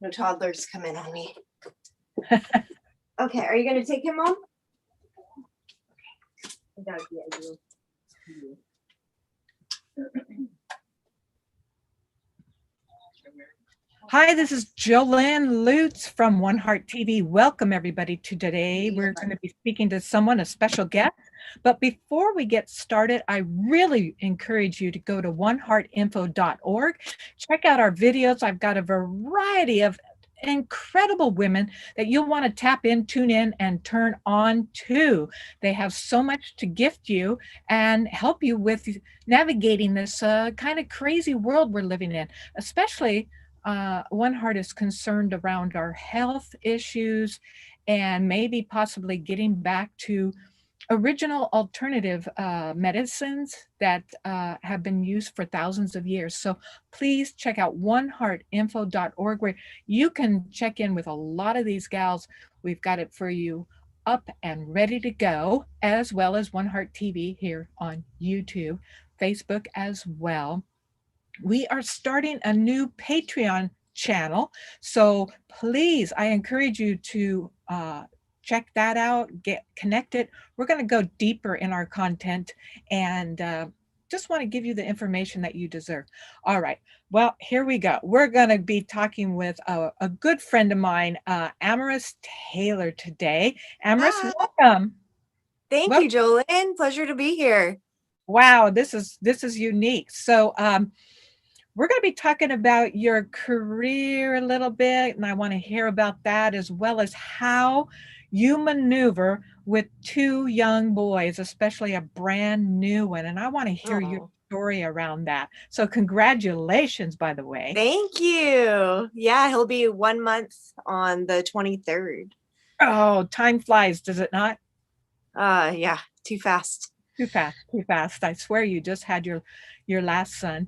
No toddlers come in on me. Okay, are you gonna take him, Mom? Okay. That would be ideal. Hi, this is Joelyn Lutz from WonHeart TV. Welcome everybody to today. We're going to be speaking to someone, a special guest. But before we get started, I really encourage you to go to oneheartinfo.org. Check out our videos. I've got a variety of incredible women that you'll want to tap in, tune in, and turn on to. They have so much to gift you and help you with navigating this kind of crazy world we're living in, especially WonHeart is concerned around our health issues and maybe possibly getting back to original alternative medicines that have been used for thousands of years. So please check out oneheartinfo.org where you can check in with a lot of these gals. We've got it for you up and ready to go, as well as WonHeart TV here on YouTube, Facebook as well. We are starting a new Patreon channel. So please, I encourage you to check that out, get connected. We're going to go deeper in our content and just want to give you the information that you deserve. All right. Well, here we go. We're going to be talking with a good friend of mine, Amaris Taylor today. Amaris, welcome. Thank you, Joelyn. Pleasure to be here. Wow, this is unique. So we're going to be talking about your career a little bit, and I want to hear about that as well as how you maneuver with two young boys, especially a brand new one. And I want to hear your story around that. So congratulations, by the way. Thank you. Yeah, he'll be 1 month on the 23rd. Oh, time flies, does it not? Yeah, too fast. Too fast. I swear you just had your last son.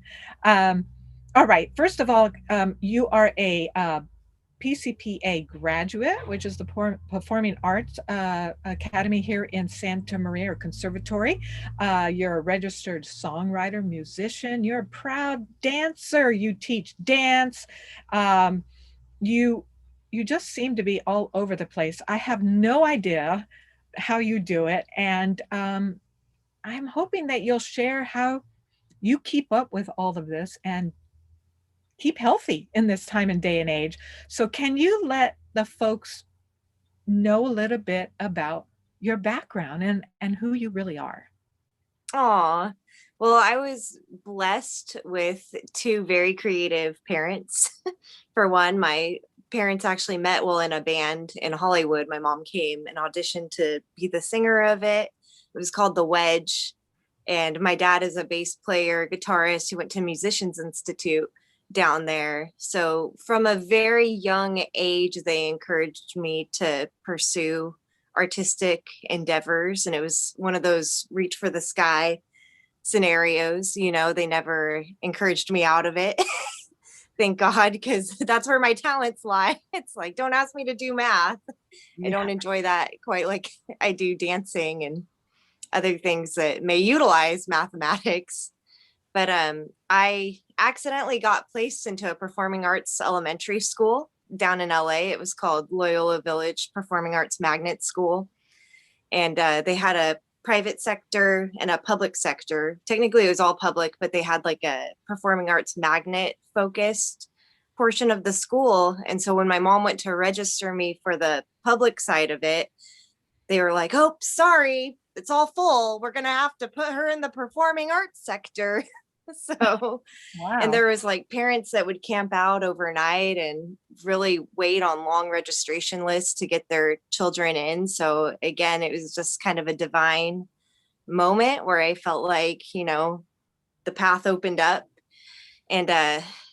All right. First of all, you are a PCPA graduate, which is the Performing Arts Academy here in Santa Maria, or Conservatory. You're a registered songwriter, musician. You're a proud dancer. You teach dance. You just seem to be all over the place. I have no idea how you do it, and I'm hoping that you'll share how you keep up with all of this and keep healthy in this time and day and age. So can you let the folks know a little bit about your background and who you really are? Aw, well, I was blessed with two very creative parents. For one, my parents actually met while in a band in Hollywood. My mom came and auditioned to be the singer of it. It was called The Wedge. And my dad is a bass player, guitarist who went to Musicians Institute down there. So from a very young age, they encouraged me to pursue artistic endeavors. And it was one of those reach for the sky scenarios. You know, they never encouraged me out of it. Thank God, because that's where my talents lie. It's like, don't ask me to do math. Yeah. I don't enjoy that quite like I do dancing and other things that may utilize mathematics. But I accidentally got placed into a performing arts elementary school down in LA. It was called Loyola Village Performing Arts Magnet School. And they had a private sector and a public sector. Technically, it was all public, but they had like a performing arts magnet focused portion of the school. And so when my mom went to register me for the public side of it, they were like, oh, sorry, it's all full. We're going to have to put her in the performing arts sector. So, wow. And there was like parents that would camp out overnight and really wait on long registration lists to get their children in. So again, it was just kind of a divine moment where I felt like, you know, the path opened up. And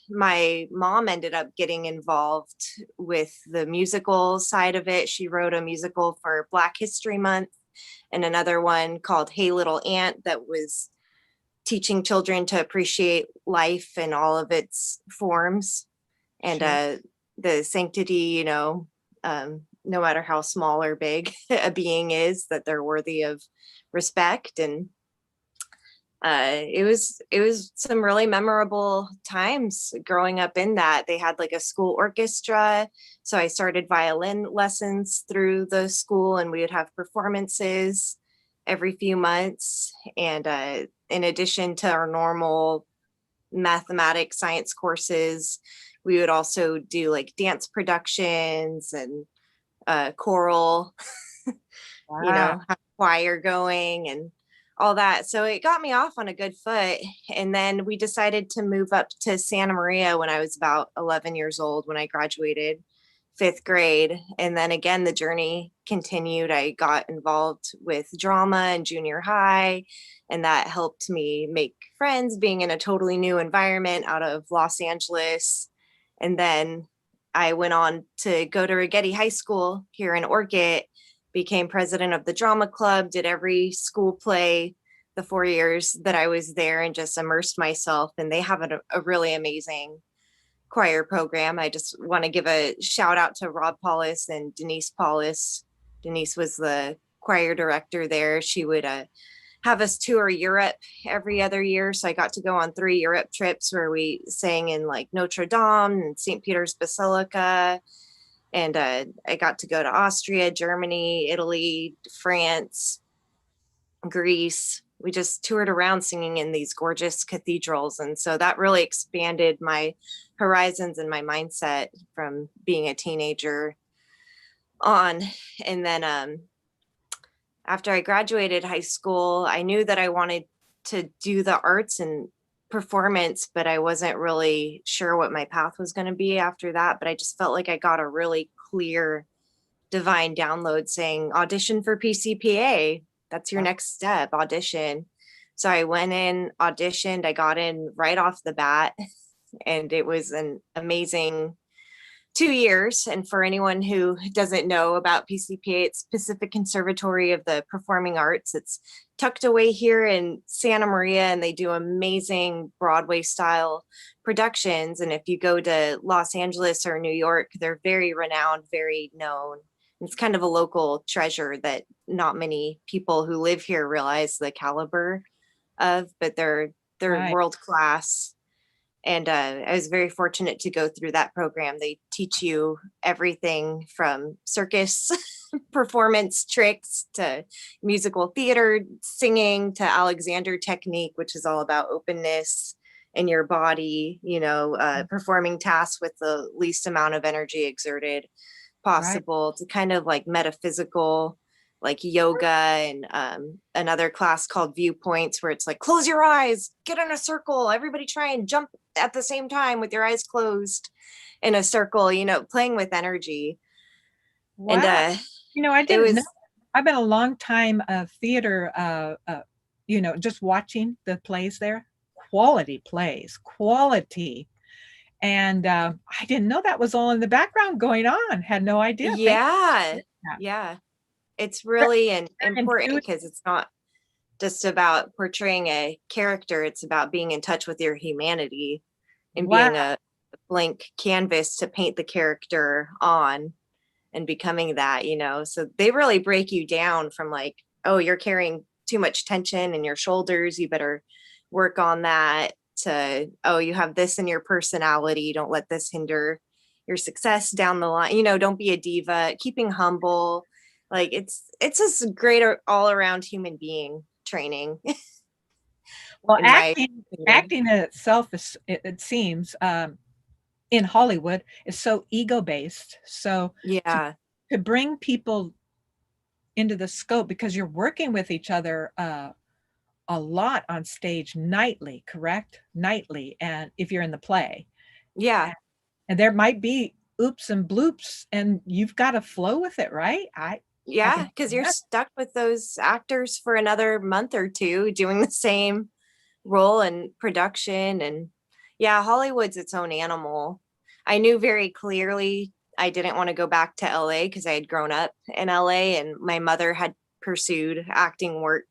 my mom ended up getting involved with the musical side of it. She wrote a musical for Black History Month and another one called Hey Little Ant that was teaching children to appreciate life in all of its forms and the sanctity, you know, no matter how small or big a being is, that they're worthy of respect. And It was some really memorable times growing up in that. They had like a school orchestra, so I started violin lessons through the school, and we would have performances every few months. And in addition to our normal mathematics science courses, we would also do like dance productions and choral, Wow. have choir going and all that. So it got me off on a good foot. And then we decided to move up to Santa Maria when I was about 11 years old, when I graduated fifth grade. And then again, the journey continued. I got involved with drama in junior high, and that helped me make friends being in a totally new environment out of Los Angeles. And then I went on to go to Rigetti High School here in Orchid, became president of the drama club, did every school play the 4 years that I was there, and just immersed myself. And they have a really amazing choir program. I just want to give a shout out to Rob Paulus and Denise Paulus. Denise was the choir director there. She would have us tour Europe every other year. So I got to go on 3 Europe trips where we sang in like Notre Dame and St. Peter's Basilica. And I got to go to Austria, Germany, Italy, France, Greece. We just toured around singing in these gorgeous cathedrals. And so that really expanded my horizons and my mindset from being a teenager on. And then after I graduated high school, I knew that I wanted to do the arts and performance, but I wasn't really sure what my path was going to be after that. But I just felt like I got a really clear divine download saying audition for PCPA. That's your next step, audition. So I went in, auditioned, I got in right off the bat, and it was an amazing 2 years. And for anyone who doesn't know about PCPA, it's Pacific Conservatory of the Performing Arts. It's tucked away here in Santa Maria, and they do amazing Broadway style productions. And if you go to Los Angeles or New York, they're very renowned, very known. It's kind of a local treasure that not many people who live here realize the caliber of, but they're Right. world class. And I was very fortunate to go through that program. They teach you everything from circus performance tricks to musical theater, singing, to Alexander technique, which is all about openness in your body, performing tasks with the least amount of energy exerted possible, to kind of like metaphysical, like yoga, and another class called Viewpoints, where it's like, close your eyes, get in a circle, everybody try and jump at the same time with your eyes closed in a circle, playing with energy. Wow. And I didn't know. I've been a long time of theater, just watching the plays there. Quality plays, quality. And I didn't know that was all in the background going on. Had no idea. Yeah. It's really important, because it's not just about portraying a character. It's about being in touch with your humanity and being a blank canvas to paint the character on and becoming that, so they really break you down from like, oh, you're carrying too much tension in your shoulders, you better work on that, to, oh, you have this in your personality, don't let this hinder your success down the line, don't be a diva, keeping humble. Like it's just great all around human being training. Well, acting in itself is, it seems, in Hollywood is so ego based. So yeah, to bring people into the scope, because you're working with each other a lot on stage nightly, correct? Nightly, and if you're in the play, yeah, and there might be oops and bloops, and you've got to flow with it, right? yeah, because you're stuck with those actors for another month or two doing the same role in production. And yeah, Hollywood's its own animal. I knew very clearly I didn't want to go back to LA, because I had grown up in LA, and my mother had pursued acting work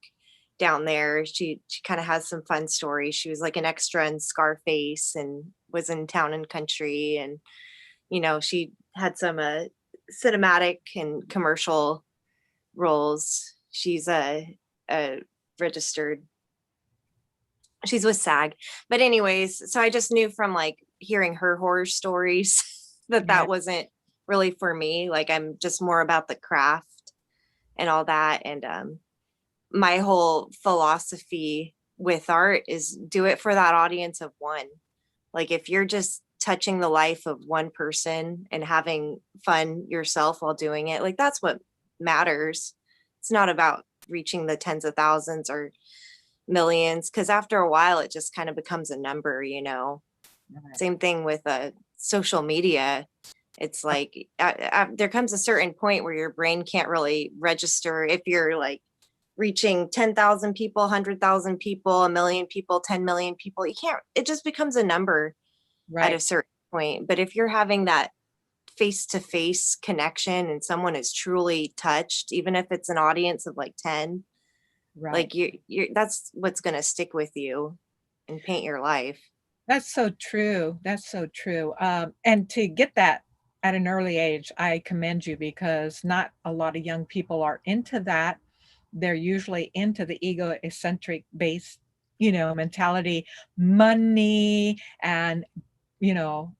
down there. She kind of has some fun stories. She was like an extra in Scarface and was in Town and Country, and she had some cinematic and commercial roles. She's a registered She's with SAG. But anyways, so I just knew from like hearing her horror stories that Yeah. that wasn't really for me. Like I'm just more about the craft and all that. And my whole philosophy with art is do it for that audience of one. Like if you're just touching the life of one person and having fun yourself while doing it, like that's what matters. It's not about reaching the tens of thousands or millions, because after a while it just kind of becomes a number, you know. Right. Same thing with social media. It's like there comes a certain point where your brain can't really register if you're like reaching 10,000 people, 100,000 people, a million people, 10 million people. You can't, it just becomes a number at a Right. certain point. But if you're having that face to face connection and someone is truly touched, even if it's an audience of like 10, Right. like you that's what's going to stick with you and paint your life. That's so true. That's so true. And to get that at an early age, I commend you because not a lot of young people are into that. They're usually into the egocentric based, mentality, money and, you know,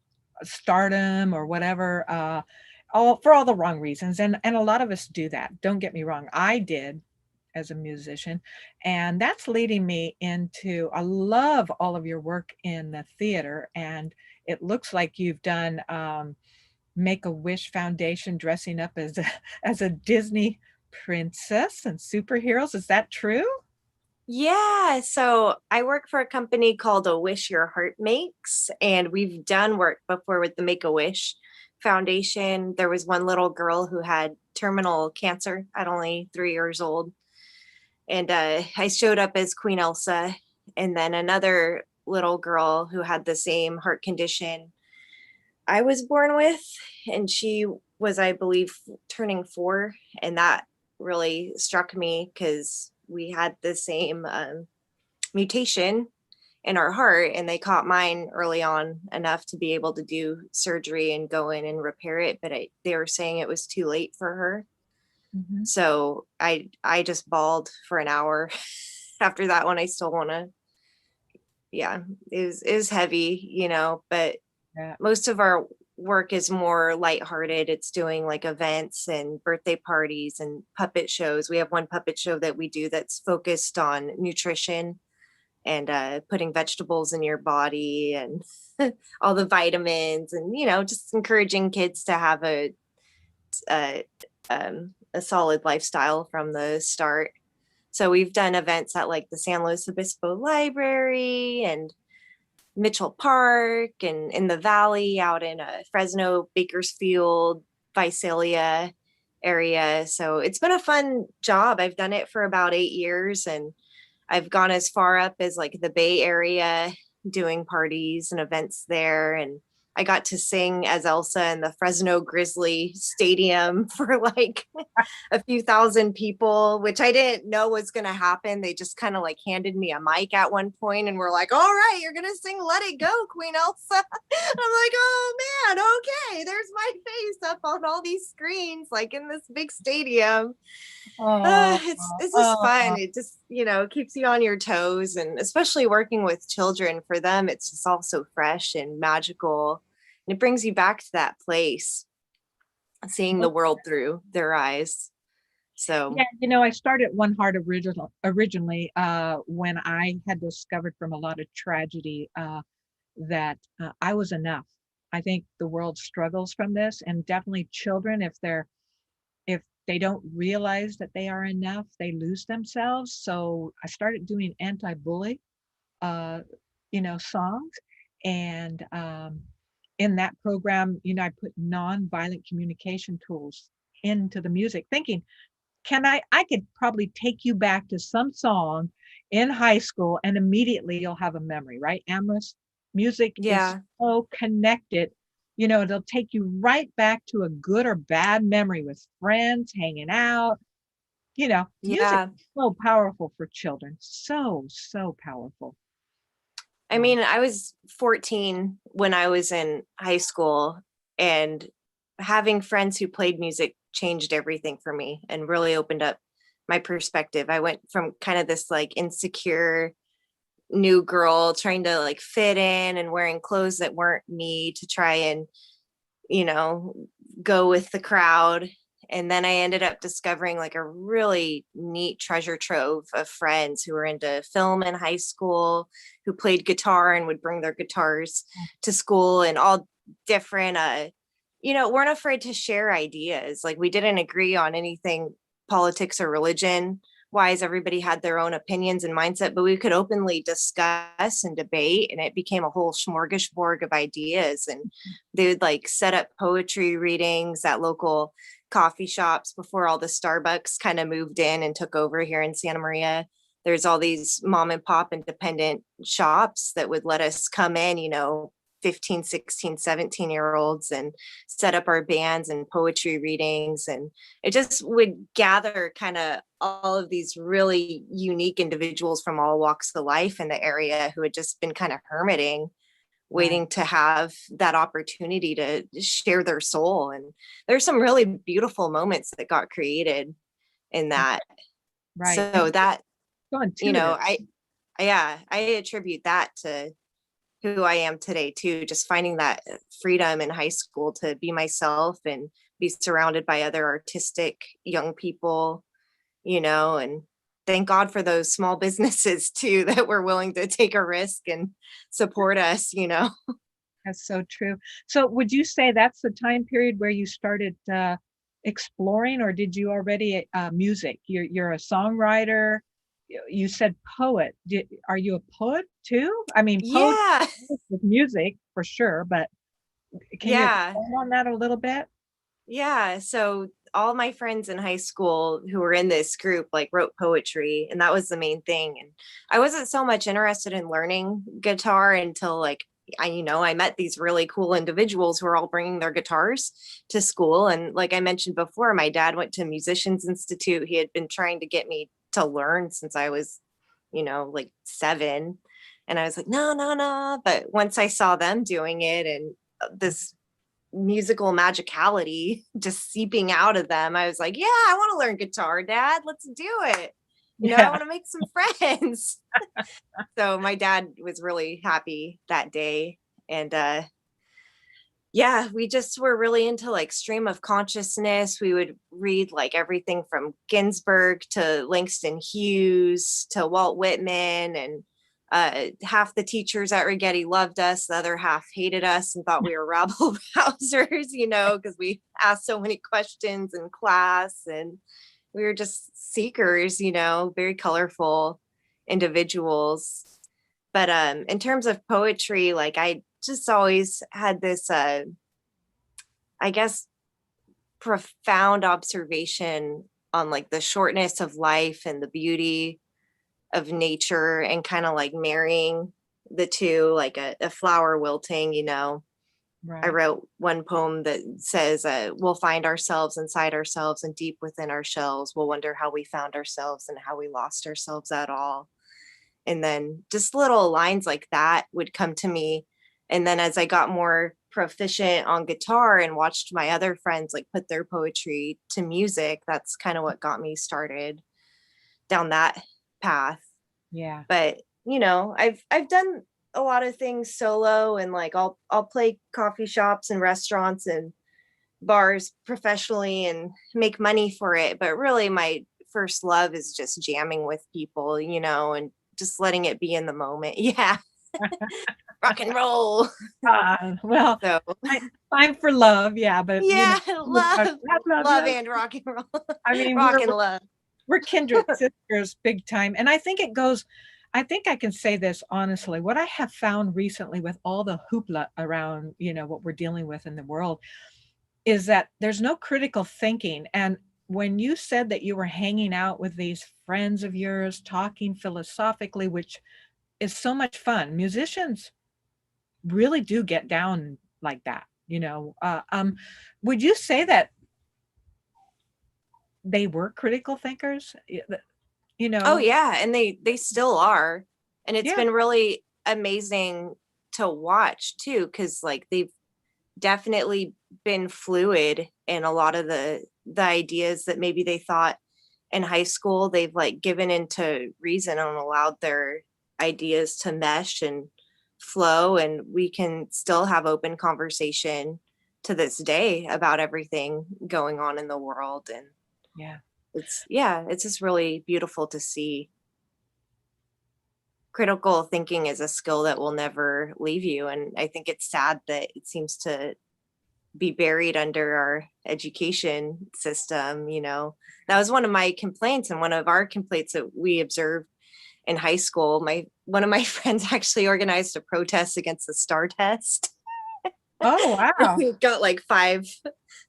stardom or whatever, all for all the wrong reasons. And a lot of us do that. Don't get me wrong. I did as a musician. And that's leading me into I love all of your work in the theater. And it looks like you've done Make a Wish Foundation dressing up as as a Disney princess and superheroes. Is that true? Yeah, so I work for a company called A Wish Your Heart Makes, and we've done work before with the Make a Wish Foundation. There was one little girl who had terminal cancer at only 3 years old, and I showed up as Queen Elsa, and then another little girl who had the same heart condition I was born with, and she was, I believe, turning 4, and that really struck me because we had the same mutation in our heart, and they caught mine early on enough to be able to do surgery and go in and repair it, but they were saying it was too late for her. Mhm. So I just bawled for an hour after that one. I still want to, yeah, it was heavy, you know, but Yeah. most of our work is more lighthearted. It's doing like events and birthday parties and puppet shows. We have one puppet show that we do that's focused on nutrition and putting vegetables in your body and all the vitamins, and you know, just encouraging kids to have a, a solid lifestyle from the start. So we've done events at like the San Luis Obispo Library and Mitchell Park and in the Valley out in Fresno, Bakersfield, Visalia area. So it's been a fun job. I've done it for about 8 years, and I've gone as far up as like the Bay Area doing parties and events there. And I got to sing as Elsa in the Fresno Grizzly Stadium for like a few thousand people, which I didn't know was going to happen. They just kind of like handed me a mic at one point and were like, all right, you're going to sing Let It Go, Queen Elsa. I'm like, oh man, okay, there's my face up on all these screens, like in this big stadium. Oh, It's just oh, fun. It just, you know, keeps you on your toes, and especially working with children, for them it's just all so fresh and magical, and it brings you back to that place, seeing the world through their eyes. So yeah, I started One Heart originally when I had discovered from a lot of tragedy that I was enough. I think the world struggles from this, and definitely children, if they don't realize that they are enough, they lose themselves. So I started doing anti-bully, uh, songs, and in that program, I put non-violent communication tools into the music, thinking I could probably take you back to some song in high school and immediately you'll have a memory, right? Amaris, music is yeah, so connected. It'll take you right back to a good or bad memory with friends, hanging out. Music yeah. is so powerful for children. So, so powerful. I mean, I was 14 when I was in high school, and having friends who played music changed everything for me and really opened up my perspective. I went from kind of this like insecure new girl trying to like fit in and wearing clothes that weren't me to try and, you know, go with the crowd. And then I ended up discovering like a really neat treasure trove of friends who were into film in high school, who played guitar and would bring their guitars to school, and all different, weren't afraid to share ideas. Like we didn't agree on anything politics or religion wise. Everybody had their own opinions and mindset, but we could openly discuss and debate, and it became a whole smorgasbord of ideas. And they would like set up poetry readings at local coffee shops before all the Starbucks kind of moved in and took over here in Santa Maria. There's all these mom and pop independent shops that would let us come in, 15, 16, 17-year-olds, and set up our bands and poetry readings. And it just would gather kind of all of these really unique individuals from all walks of life in the area who had just been kind of hermiting, waiting to have that opportunity to share their soul. And there's some really beautiful moments that got created in that. Right. So that, I attribute that to who I am today too, just finding that freedom in high school to be myself and be surrounded by other artistic young people, and thank God for those small businesses too that were willing to take a risk and support us. That's so true. So would you say that's the time period where you started exploring, or did you already music? You're a songwriter. You said poet. Are you a poet too? I mean, yeah, with music for sure, but can you expand on that a little bit? Yeah. So all my friends in high school who were in this group like wrote poetry, and that was the main thing. And I wasn't so much interested in learning guitar until like I met these really cool individuals who were all bringing their guitars to school. And like I mentioned before, my dad went to Musicians Institute. He had been trying to get me to learn since I was, like 7. And I was like, no, no, no. But once I saw them doing it and this musical magicality just seeping out of them, I was like, yeah, I want to learn guitar, Dad. Let's do it. I want to make some friends. So my dad was really happy that day. And we just were really into like stream of consciousness. We would read like everything from Ginsberg to Langston Hughes to Walt Whitman. And half the teachers at Rigetti loved us. The other half hated us and thought we were rabble rousers, because we asked so many questions in class, and we were just seekers, very colorful individuals. But in terms of poetry, like I just always had this, I guess, profound observation on like the shortness of life and the beauty of nature, and kind of like marrying the two, like a flower wilting, Right. I wrote one poem that says, we'll find ourselves inside ourselves and deep within our shells. We'll wonder how we found ourselves and how we lost ourselves at all. And then just little lines like that would come to me. And then as I got more proficient on guitar and watched my other friends like put their poetry to music, that's kind of what got me started down that path. Yeah. But I've done a lot of things solo, and like I'll play coffee shops and restaurants and bars professionally and make money for it. But really my first love is just jamming with people, and just letting it be in the moment. Yeah. Rock and roll. Well, so time for love. Yeah. But love and rock and roll. I mean, rock and love. We're kindred sisters big time. And I think I can say this honestly. What I have found recently with all the hoopla around, what we're dealing with in the world, is that there's no critical thinking. And when you said that you were hanging out with these friends of yours, talking philosophically, which is so much fun, musicians really do get down like that, would you say that they were critical thinkers? Oh yeah, and they still are. And it's been really amazing to watch too, because like they've definitely been fluid in a lot of the ideas that maybe they thought in high school. They've like given into reason and allowed their ideas to mesh and flow, and we can still have open conversation to this day about everything going on in the world. And it's just really beautiful to see. Critical thinking is a skill that will never leave you, and I think it's sad that it seems to be buried under our education system. That was one of my complaints, and one of our complaints that we observed in high school. One of my friends actually organized a protest against the STAR test. Oh, wow. We got like 5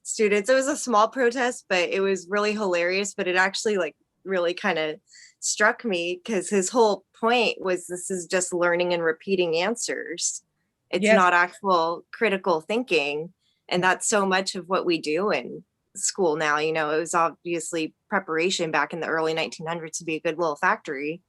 students. It was a small protest, but it was really hilarious. But it actually like really kind of struck me, because his whole point was, this is just learning and repeating answers. It's not actual critical thinking. And that's so much of what we do in school now. It was obviously preparation back in the early 1900s to be a good little factory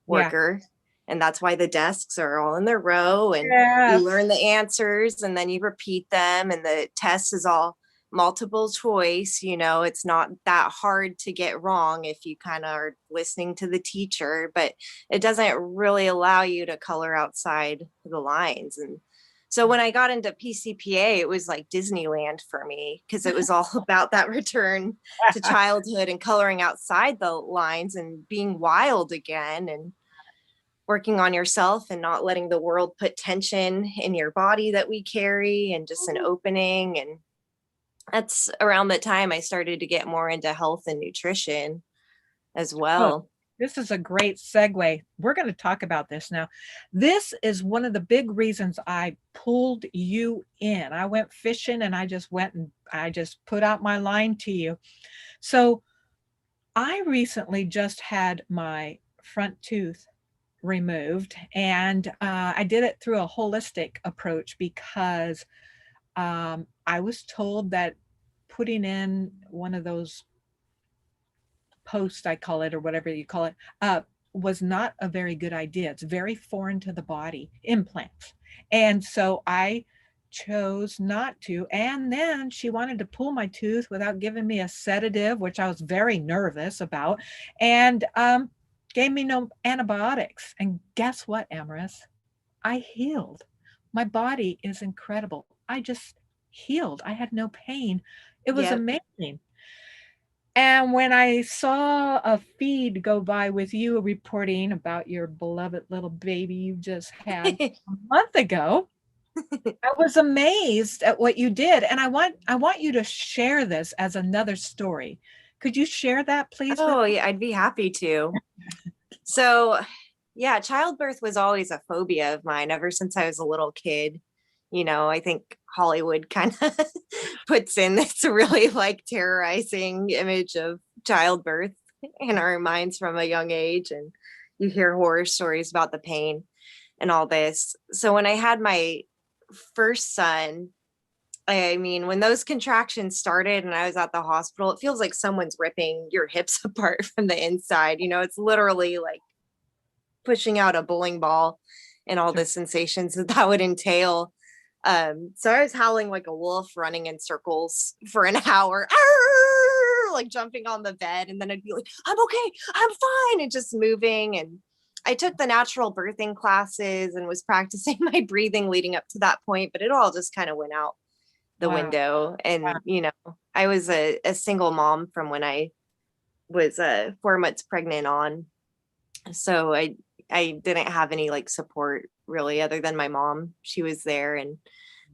worker. And that's why the desks are all in their row, and you learn the answers and then you repeat them. And the test is all multiple choice. It's not that hard to get wrong if you kind of are listening to the teacher, but it doesn't really allow you to color outside the lines. And so when I got into PCPA, it was like Disneyland for me, because it was all about that return to childhood and coloring outside the lines and being wild again, and working on yourself and not letting the world put tension in your body that we carry, and just an opening. And that's around the time I started to get more into health and nutrition as well. This is a great segue. We're going to talk about this now. This is one of the big reasons I pulled you in. I went fishing, and I just put out my line to you. So I recently just had my front tooth removed, and I did it through a holistic approach, because I was told that putting in one of those posts, I call it, or whatever you call it, was not a very good idea. It's very foreign to the body, implants. And so I chose not to. And then she wanted to pull my tooth without giving me a sedative, which I was very nervous about, and gave me no antibiotics. And guess what, Amaris? I healed. My body is incredible. I just healed. I had no pain. It was amazing. And when I saw a feed go by with you reporting about your beloved little baby you just had a month ago, I was amazed at what you did. And I want you to share this as another story. Could you share that, please? Oh, yeah, I'd be happy to. So, yeah, childbirth was always a phobia of mine ever since I was a little kid. I think Hollywood kind of puts in this really like terrorizing image of childbirth in our minds from a young age. And you hear horror stories about the pain and all this. So when I had my first son, I mean, when those contractions started and I was at the hospital, it feels like someone's ripping your hips apart from the inside. It's literally like pushing out a bowling ball and all the sensations that would entail. So I was howling like a wolf, running in circles for an hour, like jumping on the bed. And then I'd be like, I'm okay, I'm fine. And just moving. And I took the natural birthing classes and was practicing my breathing leading up to that point, but it all just kind of went out the window. And, I was a single mom from when I was 4 months pregnant on. So I didn't have any like support really, other than my mom. She was there, and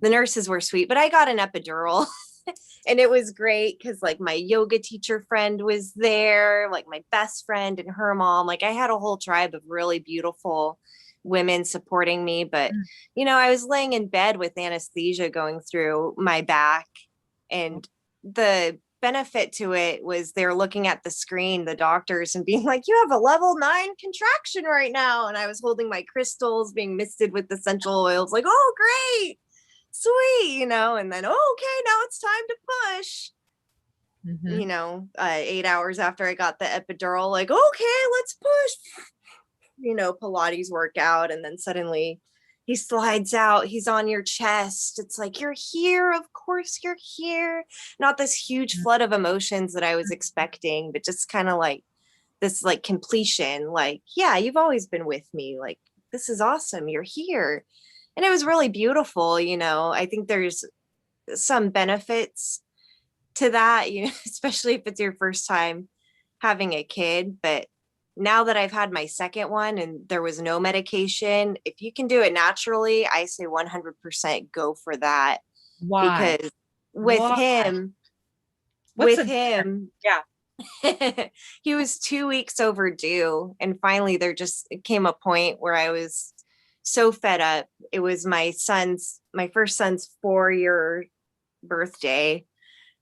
the nurses were sweet, but I got an epidural and it was great because like my yoga teacher friend was there, like my best friend and her mom. Like I had a whole tribe of really beautiful women supporting me. But, I was laying in bed with anesthesia going through my back, and the benefit to it was they're looking at the screen, the doctors, and being like, you have a level 9 contraction right now. And I was holding my crystals being misted with essential oils, like, oh, great, sweet, and then, oh, okay, now it's time to push. 8 hours after I got the epidural, like, okay, let's push, Pilates workout. And then suddenly he slides out, he's on your chest. It's like, you're here, of course you're here. Not this huge flood of emotions that I was expecting, but just kind of like this like completion, like, yeah, you've always been with me, like this is awesome. You're here. And it was really beautiful. I think there's some benefits to that, especially if it's your first time having a kid. But now that I've had my second one and there was no medication, if you can do it naturally, I say 100% go for that. Why? Because with Why? him, What's with the him, yeah. he was 2 weeks overdue. And finally, there just came a point where I was so fed up. It was my first son's 4-year birthday.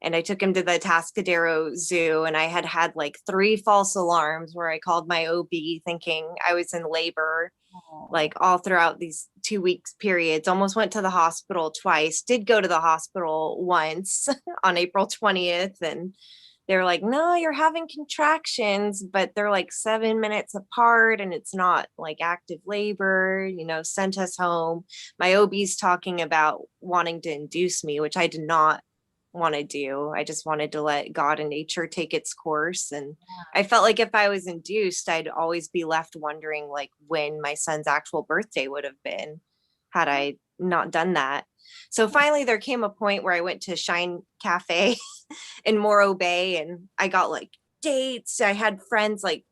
And I took him to the Atascadero Zoo, and I had like 3 false alarms where I called my OB thinking I was in labor, like all throughout these 2 weeks periods. Almost went to the hospital twice, did go to the hospital once on April 20th. And they were like, no, you're having contractions, but they're like 7 minutes apart and it's not like active labor, sent us home. My OB's talking about wanting to induce me, which I did not want to do. I just wanted to let God and nature take its course. And I felt like if I was induced, I'd always be left wondering like when my son's actual birthday would have been had I not done that. So finally there came a point where I went to Shine Cafe in Morro Bay and I got like dates. I had friends like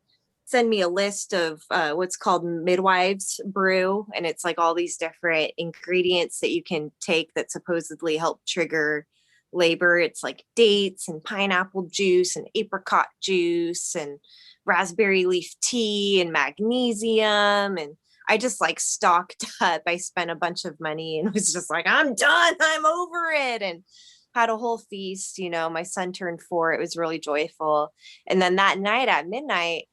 send me a list of what's called midwives brew. And it's like all these different ingredients that you can take that supposedly help trigger labor. It's like dates and pineapple juice and apricot juice and raspberry leaf tea and magnesium. And I just like stocked up. I spent a bunch of money and was just like, I'm done. I'm over it. And had a whole feast. My son turned 4. It was really joyful. And then that night at midnight,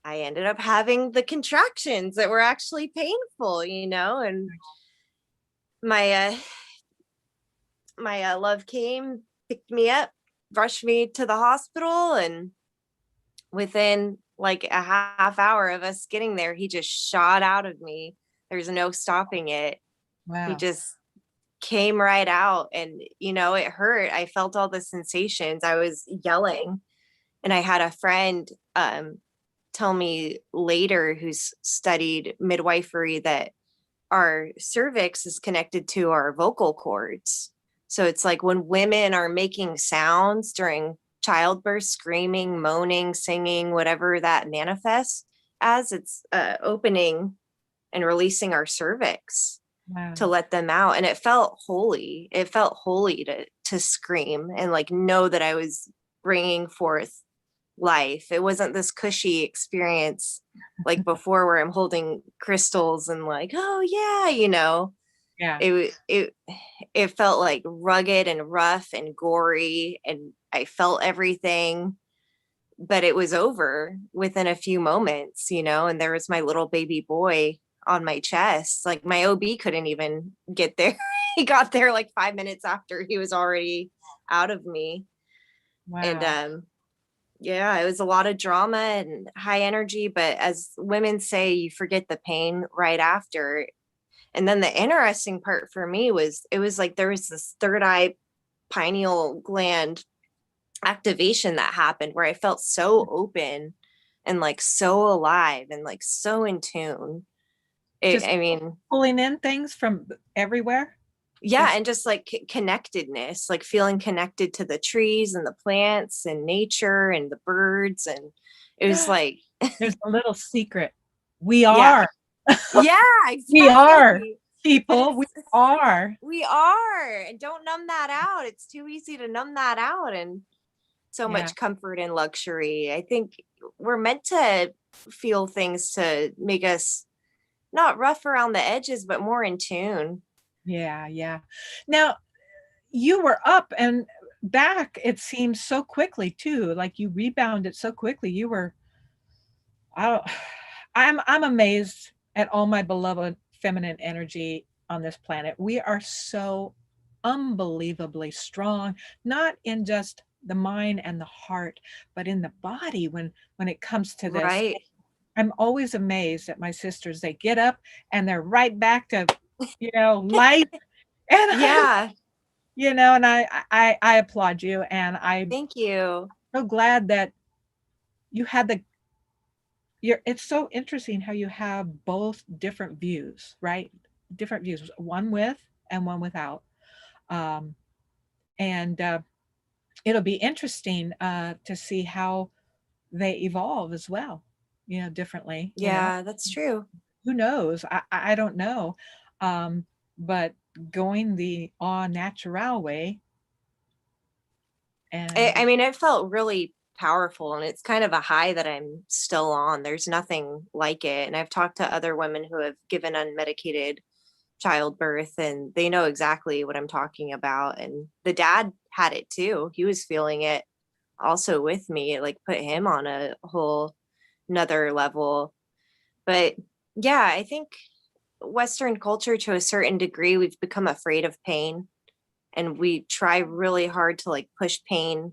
I ended up having the contractions that were actually painful, and my love came, picked me up, rushed me to the hospital, and within like a half hour of us getting there, he just shot out of me. There's no stopping it. Wow. He just came right out, and it hurt. I felt all the sensations. I was yelling, and I had a friend tell me later, who's studied midwifery, that our cervix is connected to our vocal cords. So it's like when women are making sounds during childbirth, screaming, moaning, singing, whatever that manifests as, it's opening and releasing our cervix. Wow. To let them out. And it felt holy. It felt holy to scream and like know that I was bringing forth life. It wasn't this cushy experience like before where I'm holding crystals and like, oh yeah, Yeah. It felt like rugged and rough and gory, and I felt everything, but it was over within a few moments, and there was my little baby boy on my chest. Like my OB couldn't even get there. He got there like 5 minutes after he was already out of me. Wow. And yeah, it was a lot of drama and high energy, but as women say, you forget the pain right after. And then the interesting part for me was, it was like there was this third eye pineal gland activation that happened where I felt so open and like so alive and like so in tune. I mean, pulling in things from everywhere. Yeah. And just like connectedness, like feeling connected to the trees and the plants and nature and the birds. And it was like, there's a little secret. We are. Yeah, exactly. We are people. We are. We are. And don't numb that out. It's too easy to numb that out. And so much comfort and luxury. I think we're meant to feel things to make us not rough around the edges, but more in tune. Yeah. Yeah. Now you were up and back, it seems so quickly too. Like you rebounded so quickly. You were, I'm amazed at all my beloved feminine energy on this planet. We are so unbelievably strong, not in just the mind and the heart, but in the body when it comes to this. Right. I'm always amazed at my sisters. They get up and they're right back to, life. And yeah. And I applaud you. And Thank you. So glad that you had the it's so interesting how you have both different views, right? Different views, one with and one without. Um, and it'll be interesting to see how they evolve as well, differently, Yeah, that's true. who knows? I don't know. Um, but going the au natural way, I, and I mean, it felt really powerful, and it's kind of a high that I'm still on. There's nothing like it. And I've talked to other women who have given unmedicated childbirth, and they know exactly what I'm talking about. And the dad had it too. He was feeling it also with me. It like put him on a whole another level. But yeah, I think Western culture, to a certain degree, we've become afraid of pain, and we try really hard to like push pain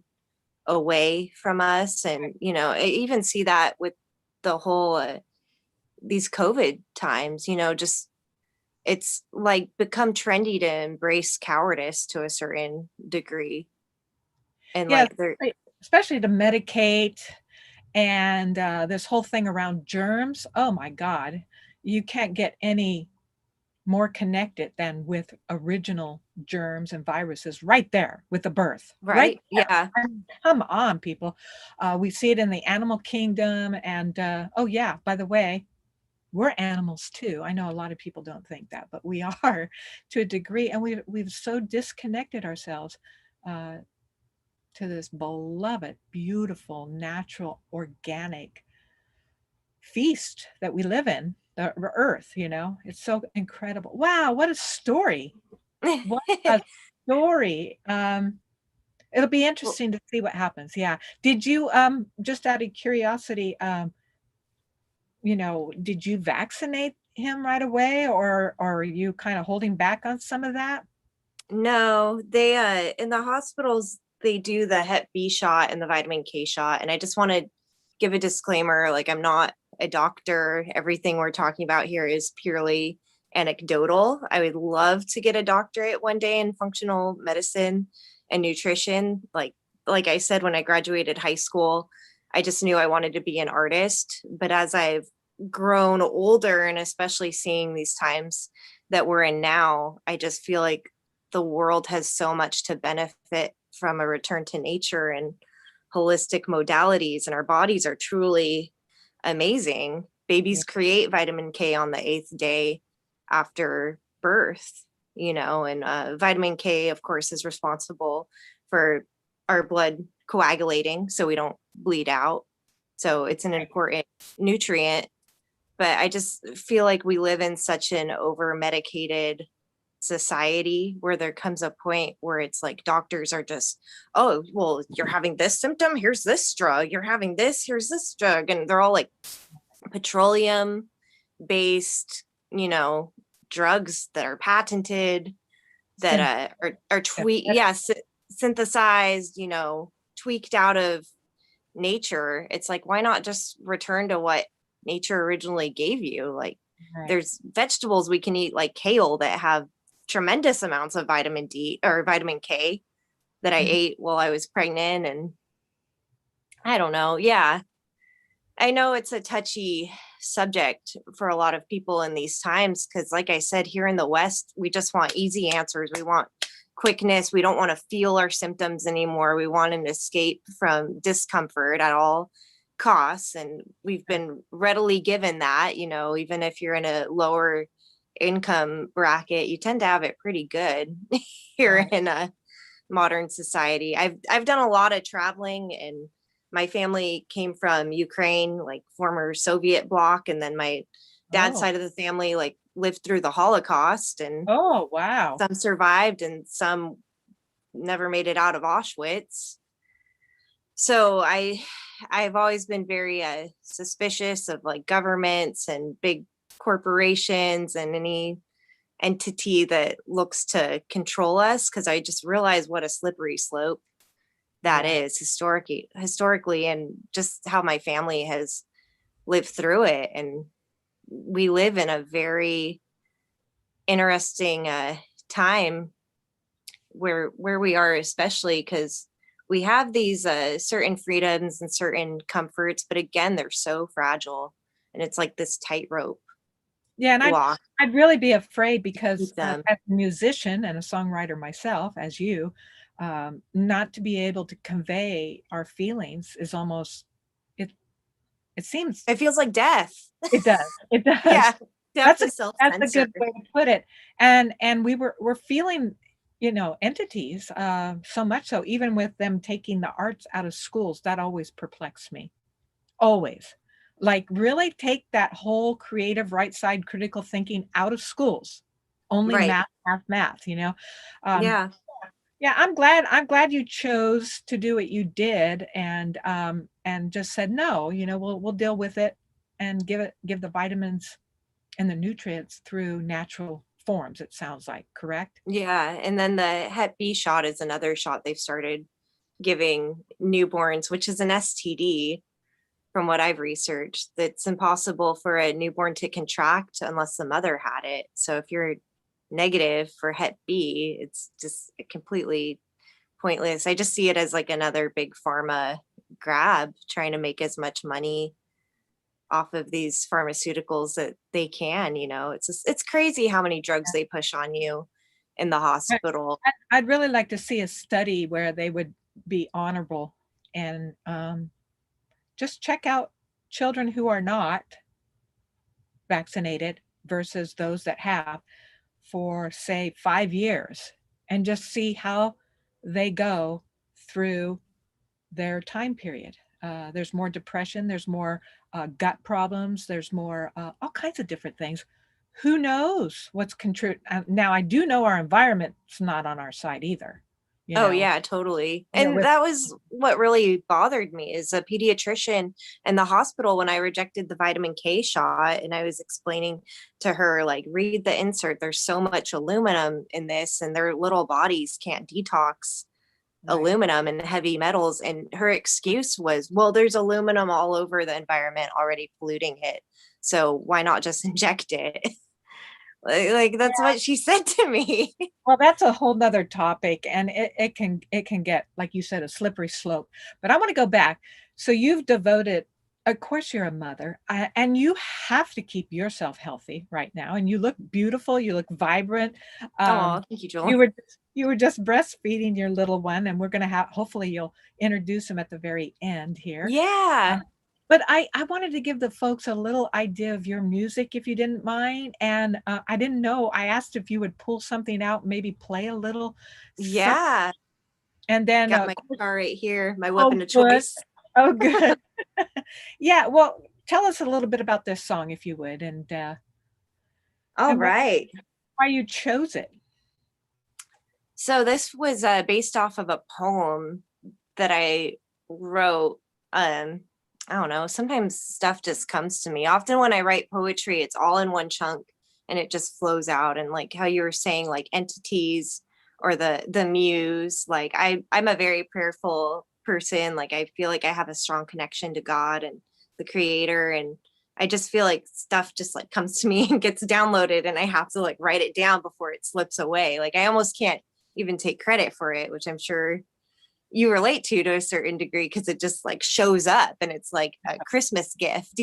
away from us. And I even see that with the whole these COVID times, just it's like become trendy to embrace cowardice to a certain degree. And yeah, like they're especially to medicate and this whole thing around germs. Oh my God, you can't get any more connected than with original germs and viruses right there with the birth, right right. there. Yeah. I mean, come on, people. We see it in the animal kingdom. And oh, yeah, by the way, we're animals too. I know a lot of people don't think that, but we are to a degree. And we've so disconnected ourselves uh, to this beloved, beautiful, natural, organic feast that we live in, the earth. It's so incredible. Wow, what a story. What a story. It'll be Well, interesting to see what happens. Yeah. Did you just out of curiosity, did you vaccinate him right away, or are you kind of holding back on some of that? no, they in the hospitals they do the Hep B shot and the vitamin K shot. And I just want to give a disclaimer, like I'm not a doctor. Everything we're talking about here is purely anecdotal. I would love to get a doctorate one day in functional medicine and nutrition. Like I said, when I graduated high school, I just knew I wanted to be an artist. But as I've grown older, and especially seeing these times that we're in now, I just feel like the world has so much to benefit from a return to nature and holistic modalities, and our bodies are truly amazing. Yeah. Babies create vitamin K on the 8th day after birth, and vitamin K, of course, is responsible for our blood coagulating so we don't bleed out. So it's an important nutrient. But I just feel like we live in such an over medicated society where there comes a point where it's like doctors are just, oh, well, you're having this symptom, here's this drug, you're having this, here's this drug. And they're all like petroleum based, drugs that are patented, that are synthesized, tweaked out of nature. It's like, why not just return to what nature originally gave you? Like Right. there's vegetables we can eat like kale that have tremendous amounts of vitamin D or vitamin K that I Mhm. ate while I was pregnant. And I don't know. Yeah. I know it's a touchy subject for a lot of people in these times because, like I said, here in the West, we just want easy answers. We want quickness. We don't want to feel our symptoms anymore. We want an escape from discomfort at all costs. And we've been readily given that, even if you're in a lower income bracket, you tend to have it pretty good here Right. in a modern society. I've done a lot of traveling, and my family came from Ukraine, like former Soviet bloc, and then my dad's Oh. side of the family like lived through the Holocaust, and Oh, wow. some survived and some never made it out of Auschwitz. So I've always been very suspicious of like governments and big corporations and any entity that looks to control us, because I just realized what a slippery slope that Yeah. is historically, and just how my family has lived through it. And we live in a very interesting time where we are, especially because we have these certain freedoms and certain comforts, but again, they're so fragile. and it's like this tightrope Yeah, and walk I'd really be afraid to because, keep them. as a musician and a songwriter myself, as you, not to be able to convey our feelings is almost it it seems It feels like death. it does, it does. Yeah, you have That's to a self-censor. good way to put it, and we're feeling, entities, so much so even with them taking the arts out of schools, that always perplexed me. Always. Like, really take that whole creative right side critical thinking out of schools. Only Right. math, math, math, you know? Um, Yeah. yeah, I'm glad you chose to do what you did and just said, "No, we'll deal with it and give the vitamins and the nutrients through natural forms," it sounds like, correct? Yeah. And then the Hep B shot is another shot they've started giving newborns, which is an STD from what I've researched. That's impossible for a newborn to contract unless the mother had it. So if you're negative for Hep B, it's just completely pointless. I just see it as like another big pharma grab trying to make as much money off of these pharmaceuticals that they can, it's just, it's crazy how many drugs they push on you in the I hospital. I'd really like to see a study where they would be honorable and, just check out children who are not vaccinated versus those that have for, say, 5 years and just see how they go through their time period. There's more depression, there's more, gut problems, there's more, all kinds of different things. Who knows what's now I do know our environment's not on our side either, you Oh know? yeah, totally. Yeah, And with that was what really bothered me is a pediatrician in the hospital when I rejected the vitamin K shot and I was explaining to her like read the insert, there's so much aluminum in this and their little bodies can't detox right. aluminum and heavy metals, and her excuse was, well, there's aluminum all over the environment already polluting it. So why not just inject it? Like that's what she said to me. Well, that's a whole nother topic, and it can get, like you said, a slippery slope. But I want to go back. So you've devoted, of course, you're a mother, and you have to keep yourself healthy right now. And you look beautiful. You look vibrant. Oh, Um, thank you, Joel. you were just breastfeeding your little one, and we're going to have. Hopefully, you'll introduce him at the very end here. Yeah. But I wanted to give the folks a little idea of your music, if you didn't mind, and, I didn't know I asked if you would pull something out, maybe play a little some Yeah. and then, Got my guitar right here, my oh, weapon of good. choice. Oh, good. Yeah, well, tell us a little bit about this song, if you would, All and right. why you chose it. So this was based off of a poem that I wrote. I don't know. Sometimes stuff just comes to me. Often when I write poetry, it's all in one chunk and it just flows out. And like how you were saying, like entities or the muse. Like I'm a very prayerful person. Like I feel like I have a strong connection to God and the creator, and I just feel like stuff just like comes to me and gets downloaded and I have to like write it down before it slips away. Like I almost can't even take credit for it, which I'm sure you relate to a certain degree because it just like shows up and it's like a Christmas gift.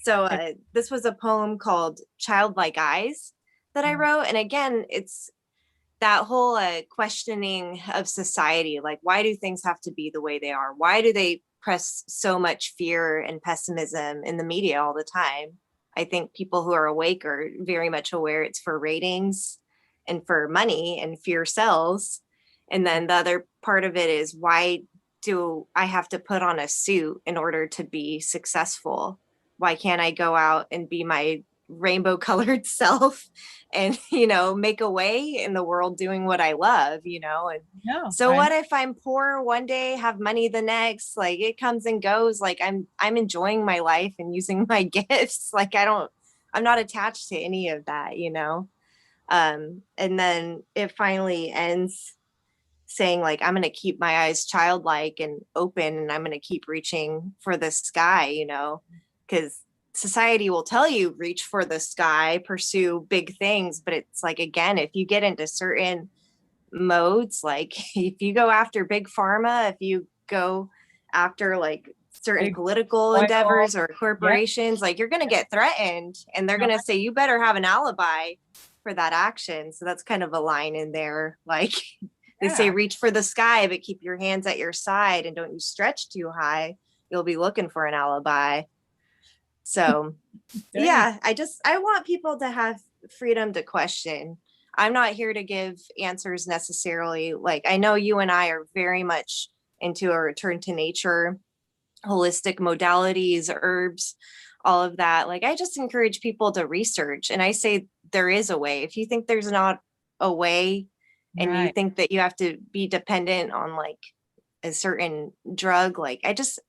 So this was a poem called Childlike Eyes that I Mm, wrote. And again, it's that whole questioning of society. Like, why do things have to be the way they are? Why do they press so much fear and pessimism in the media all the time? I think people who are awake are very much aware it's for ratings and for money, and fear sells. And then the other part of it is, why do I have to put on a suit in order to be successful? Why can't I go out and be my rainbow colored self and make a way in the world doing what I love, and no, so I what if I'm poor one day, have money the next? Like it comes and goes. Like I'm enjoying my life and using my gifts. Like I'm not attached to any of that. And then it finally ends saying like I'm going to keep my eyes childlike and open, and I'm going to keep reaching for the sky, because society will tell you reach for the sky, pursue big things, but it's like, again, if you get into certain modes, like if you go after big pharma, if you go after like certain political Oil. endeavors or corporations, like you're going to get threatened and they're going to say, you better have an alibi for that action. So that's kind of a line in there. Like they say, reach for the sky, but keep your hands at your side and don't you stretch too high. You'll be looking for an alibi. So yeah, I want people to have freedom to question. I'm not here to give answers necessarily. Like, I know you and I are very much into a return to nature, holistic modalities, herbs, all of that. Like, I just encourage people to research. And I say there is a way. If you think there's not a way and you think that you have to be dependent on like a certain drug, like I just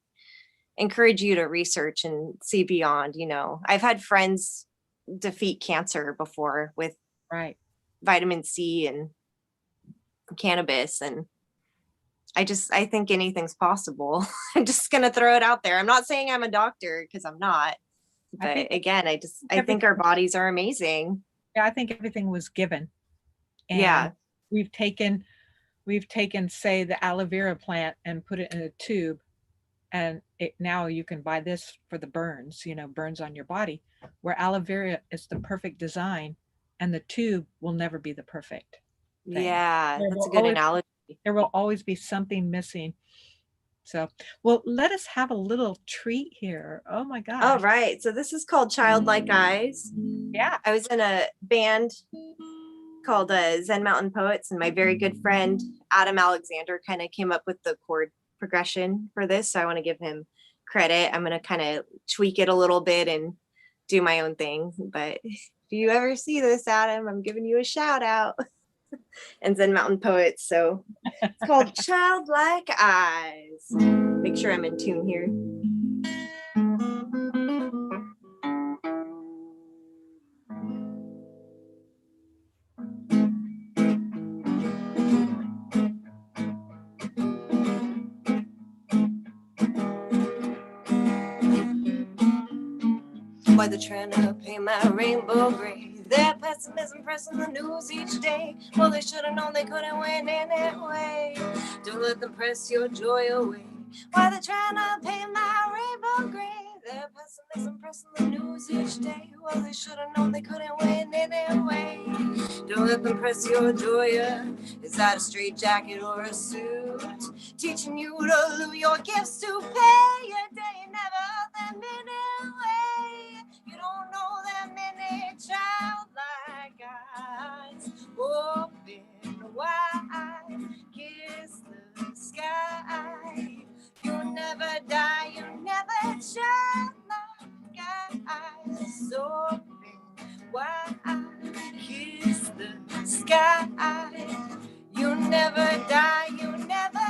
encourage you to research and see beyond. You know, I've had friends defeat cancer before with vitamin C and cannabis, and I think anything's possible. I'm just gonna throw it out there. I'm not saying I'm a doctor because I'm not, but again, I think our bodies are amazing. Yeah, I think everything was given. And we've taken, say, the aloe vera plant and put it in a tube, and now you can buy this for the burns, you know, burns on your body, where aloe vera is the perfect design and the tube will never be the perfect thing. Yeah, that's a good analogy. There will always be something missing. So, well, let us have a little treat here. Oh my gosh. All right. So this is called Childlike Eyes. Yeah. I was in a band called Zen Mountain Poets, and my very good friend Adam Alexander kind of came up with the chord progression for this. So I want to give him credit. I'm going to kind of tweak it a little bit and do my own thing. But if you ever see this, Adam, I'm giving you a shout out. And Zen Mountain Poets. So it's called Childlike Eyes. Make sure I'm in tune here. Why they're trying to paint my rainbow gray. Their pessimism pressing the news each day. Well, they should have known they couldn't win anyway. Don't let them press your joy away. Why they're trying to paint my rainbow gray. Their pessimism pressing the news each day. Well, they should have known they couldn't win anyway. Don't let them press your joy. Is that a straight jacket or a suit? Teaching you to lose your gifts to pay a day. Never out them anyway. You don't know that many childlike eyes open wide, kiss the sky. You'll never die, you'll never childlike eyes open wide, kiss the sky. You'll never die, you'll never.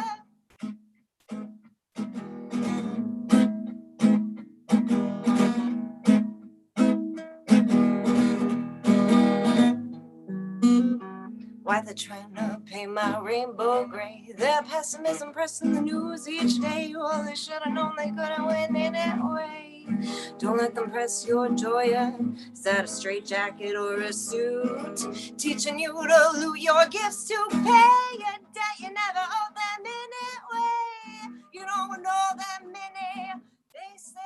Why they're trying to paint my rainbow gray. Their pessimism pressing the news each day. Well, they should have known they couldn't win anyway. Don't let them press your joy. Is that a straight jacket or a suit? Teaching you to lose your gifts to pay a debt you never owe them anyway. You don't know that many. They say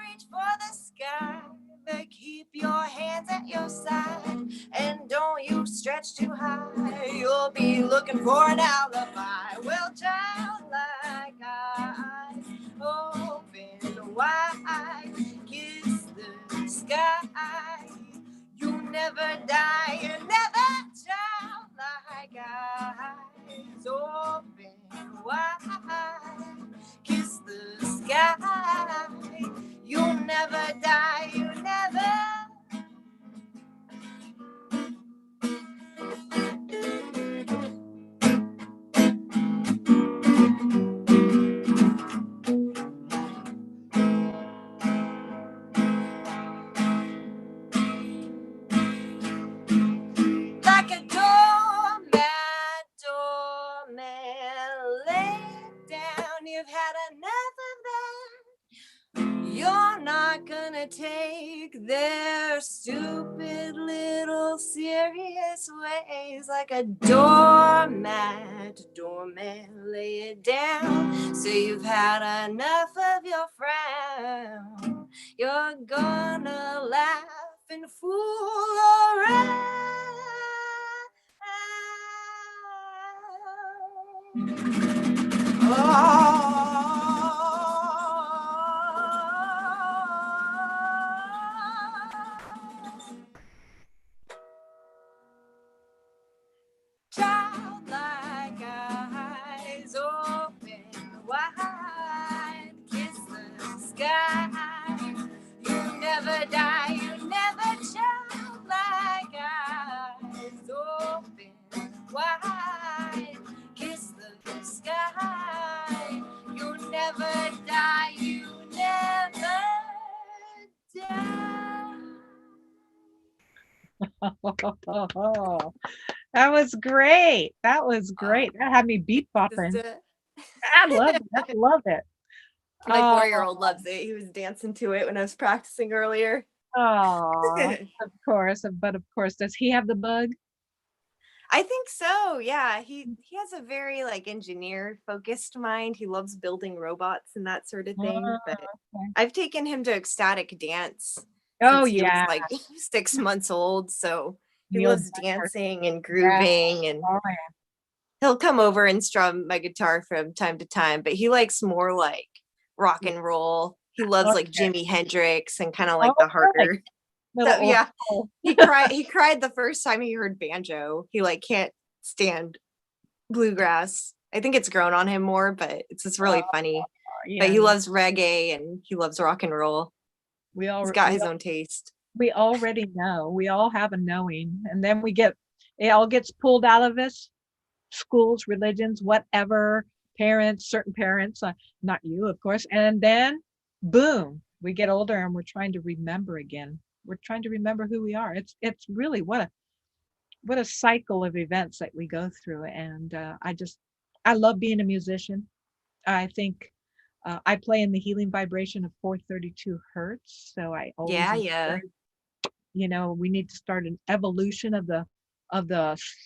reach for the sky, but keep your hands at your side and don't you stretch too high. You'll be looking for an alibi. Well, childlike eyes open wide, kiss the sky. You never die, you never. Childlike eyes open wide, kiss the sky. You'll never die, you never. Like a doormat, lay down. You've had enough of that. You're not gonna take their stupid little serious ways, like a doormat, lay it down. So you've had enough of your frown. You're gonna laugh and fool around. Childlike eyes open wide, kiss the sky. You never die, you never. Childlike eyes open wide, kiss the sky. You never die, you never die. That was great. That was great. That had me beat bopping. I love it. I love it. My 4-year-old loves it. He was dancing to it when I was practicing earlier. Oh, of course. But of course, does he have the bug? I think so. Yeah, he has a very like engineer focused mind. He loves building robots and that sort of thing. But Okay. I've taken him to ecstatic dance Oh, since he yeah. was like 6 months old. So he Neil loves Diamond. dancing and grooving, and Oh, yeah. he'll come over and strum my guitar from time to time. But he likes more like rock and roll. He loves like Okay. Jimi Hendrix and kind of like Oh, the harder. Little So, yeah, old- he cried the first time he heard banjo. He like can't stand bluegrass. I think it's grown on him more, but it's just really funny. yeah. But he loves reggae and he loves rock and roll. He's got his own taste. We already know. We all have a knowing, and then it all gets pulled out of us. Schools, religions, whatever, parents, certain parents, not you, of course. And then, boom, we get older and we're trying to remember again. We're trying to remember who we are. It's really what a cycle of events that we go through. And I love being a musician. I think I play in the healing vibration of 432 hertz. So I always Yeah. we need to start an evolution of the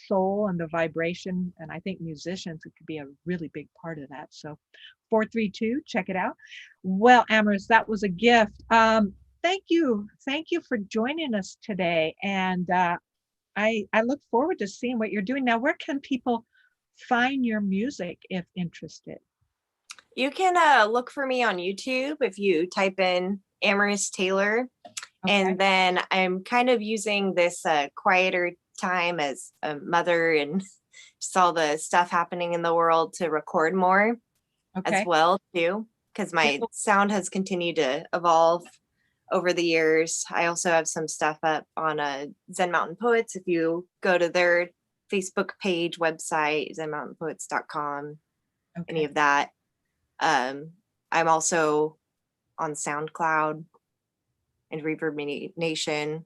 soul and the vibration, and I think musicians could be a really big part of that. So 432, check it out. Well, Amaris, that was a gift. Thank you for joining us today, and I look forward to seeing what you're doing now. Where can people find your music if interested? You can look for me on YouTube if you type in Amaris Taylor. Okay. And then I'm kind of using this quieter time as a mother and just all the stuff happening in the world to record more as well too, because my sound has continued to evolve over the years. I also have some stuff up on Zen Mountain Poets. If you go to their Facebook page, website, zenmountainpoets.com, any of that. I'm also on SoundCloud and Reverb Nation.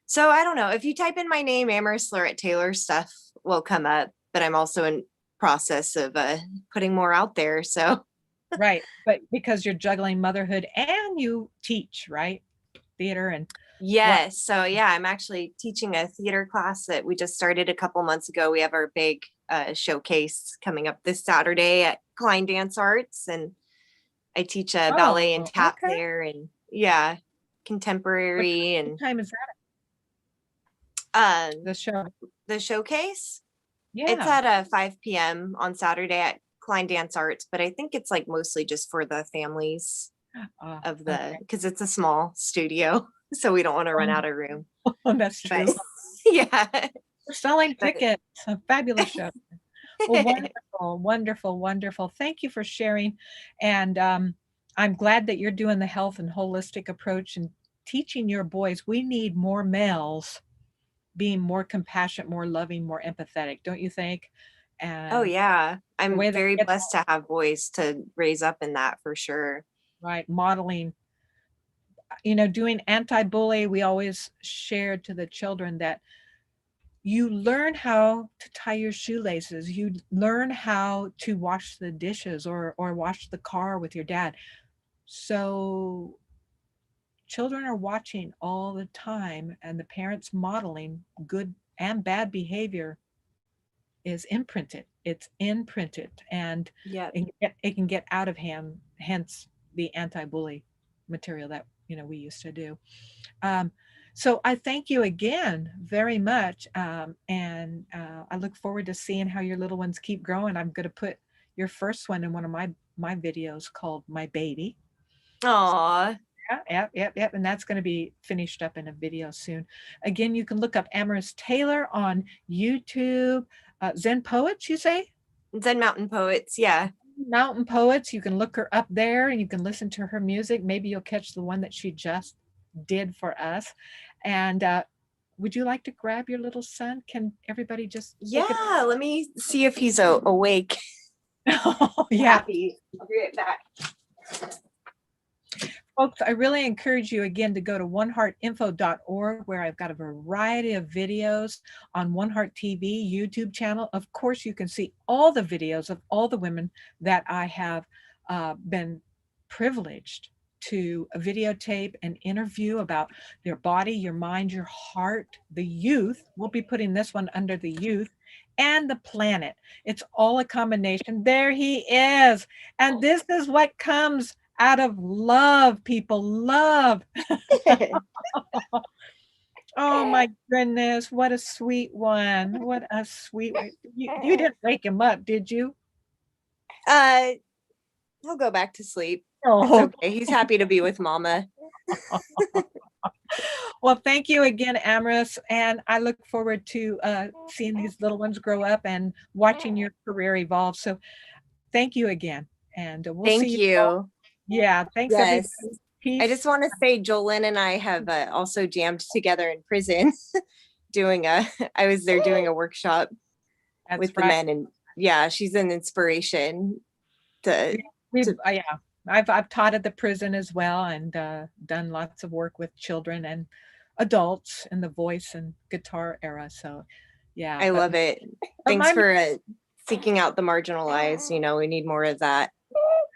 So I don't know, if you type in my name, Amaris Taylor, stuff will come up, but I'm also in process of putting more out there. So right, but because you're juggling motherhood and you teach, right? Theater and yes. So yeah, I'm actually teaching a theater class that we just started a couple months ago. We have our big showcase coming up this Saturday at Klein Dance Arts, and I teach ballet and tap there, and contemporary. What time is that? The showcase. Yeah, it's at 5 p.m. on Saturday at Klein Dance Arts, but I think it's like mostly just for the families of because it's a small studio, so we don't want to run out of room. That's true. But, yeah, we're selling tickets. A fabulous show. Well, wonderful. Thank you for sharing, and I'm glad that you're doing the health and holistic approach and teaching your boys. We need more males being more compassionate, more loving, more empathetic, don't you think? And oh yeah, I'm very blessed to have boys to raise up in that, for sure. Right, modeling, doing anti-bully. We always shared to the children that you learn how to tie your shoelaces, you learn how to wash the dishes or wash the car with your dad. So children are watching all the time, and the parents modeling good and bad behavior is imprinted. It's imprinted, and Yep. it can get out of hand. Hence the anti-bully material that we used to do. So I thank you again very much, and I look forward to seeing how your little ones keep growing. I'm going to put your first one in one of my videos called "My Baby." Aw. Yep. And that's going to be finished up in a video soon. Again, you can look up Amaris Taylor on YouTube. Zen Poets, you say? Zen Mountain Poets, yeah. Mountain Poets. You can look her up there and you can listen to her music. Maybe you'll catch the one that she just did for us. And would you like to grab your little son? Can everybody just Yeah, let me see if he's awake. Oh, yeah. Happy. I'll be right back. Folks, I really encourage you again to go to oneheartinfo.org, where I've got a variety of videos on WonHeart TV YouTube channel. Of course, you can see all the videos of all the women that I have been privileged to videotape and interview about their body, your mind, your heart, the youth. We'll be putting this one under the youth and the planet. It's all a combination. There he is. And this is what comes out of love, people. Love. Oh my goodness, what a sweet one. What a sweet one. You didn't wake him up, did you? He'll go back to sleep. It's okay. He's happy to be with Mama. Well, thank you again, Amaris, and I look forward to seeing these little ones grow up and watching your career evolve. So thank you again, and we'll see you. Thank you. Yeah, thanks, Yes. everybody. Peace. I just want to say Joelyn and I have also jammed together in prison I was there doing a workshop with the men, and yeah, she's an inspiration to yeah. I've taught at the prison as well, and done lots of work with children and adults in the voice and guitar era. So yeah, I love it. Thanks for seeking out the marginalized. We need more of that.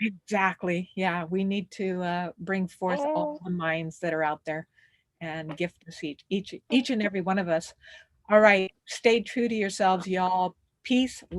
Exactly. Yeah, we need to bring forth all the minds that are out there and gift us each and every one of us. All right, stay true to yourselves, y'all. Peace, love.